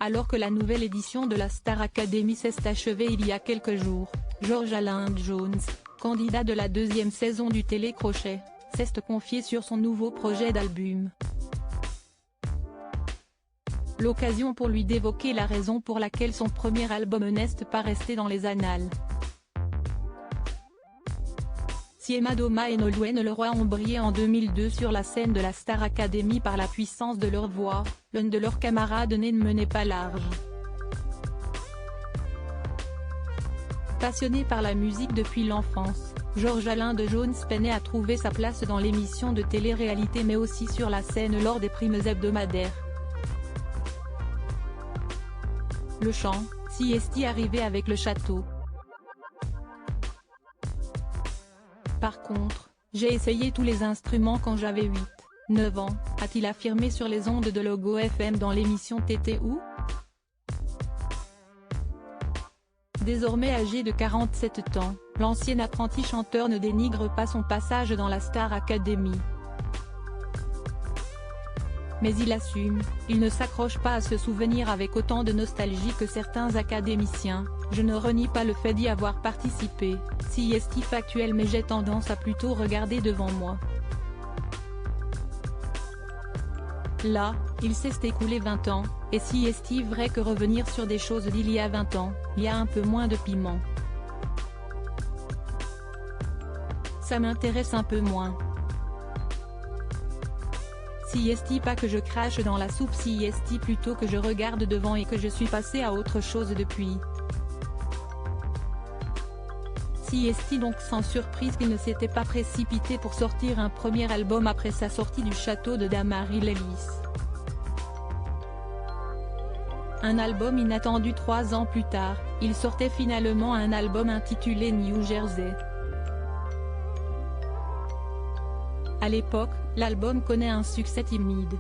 Alors que la nouvelle édition de la Star Academy s'est achevée il y a quelques jours, George Alain Jones, candidat de la deuxième saison du Télécrochet, s'est confié sur son nouveau projet d'album. L'occasion pour lui d'évoquer la raison pour laquelle son premier album n'est pas resté dans les annales. Siema Doma et Nolwenn Leroy ont brillé en 2002 sur la scène de la Star Academy par la puissance de leur voix, l'un de leurs camarades ne menait pas large. Passionné par la musique depuis l'enfance, George Alain Jones peinait à trouver sa place dans l'émission de télé-réalité mais aussi sur la scène lors des primes hebdomadaires. Le chant, si est arrivé avec le château. Par contre, j'ai essayé tous les instruments quand j'avais 8, 9 ans, a-t-il affirmé sur les ondes de Logo FM dans l'émission T'étais où ? Désormais âgé de 47 ans, l'ancien apprenti chanteur ne dénigre pas son passage dans la Star Academy. Mais il assume, il ne s'accroche pas à ce souvenir avec autant de nostalgie que certains académiciens. Je ne renie pas le fait d'y avoir participé, si est factuel mais j'ai tendance à plutôt regarder devant moi. Là, il s'est écoulé 20 ans, et si est vrai que revenir sur des choses d'il y a 20 ans, il y a un peu moins de piment. Ça m'intéresse un peu moins. Si est pas que je crache dans la soupe, si est plutôt que je regarde devant et que je suis passé à autre chose depuis. Si est donc sans surprise qu'il ne s'était pas précipité pour sortir un premier album après sa sortie du château de Damary-Lélis. Un album inattendu 3 ans plus tard, il sortait finalement un album intitulé New Jersey. À l'époque, l'album connaît un succès timide.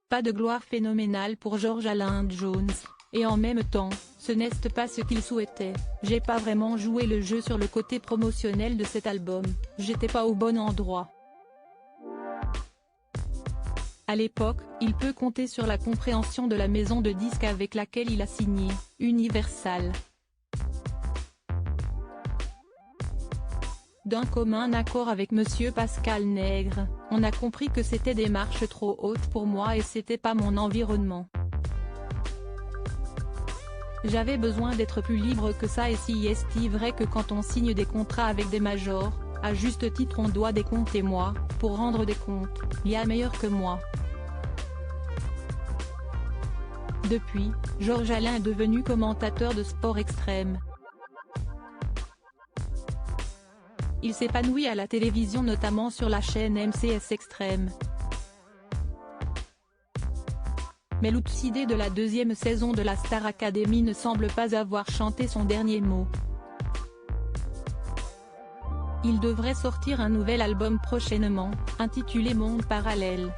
Pas de gloire phénoménale pour George Alain Jones, et en même temps, ce n'est pas ce qu'il souhaitait. J'ai pas vraiment joué le jeu sur le côté promotionnel de cet album, j'étais pas au bon endroit. À l'époque, il peut compter sur la compréhension de la maison de disques avec laquelle il a signé, Universal. D'un commun accord avec Monsieur Pascal Nègre, on a compris que c'était des marches trop hautes pour moi et c'était pas mon environnement. J'avais besoin d'être plus libre que ça et si est vrai que quand on signe des contrats avec des majors, à juste titre on doit décompter moi, pour rendre des comptes, il y a meilleur que moi. Depuis, George Alain est devenu commentateur de sport extrême. Il s'épanouit à la télévision notamment sur la chaîne MCS Extrême. Mais l'idée de la deuxième saison de la Star Academy ne semble pas avoir chanté son dernier mot. Il devrait sortir un nouvel album prochainement, intitulé Monde Parallèle.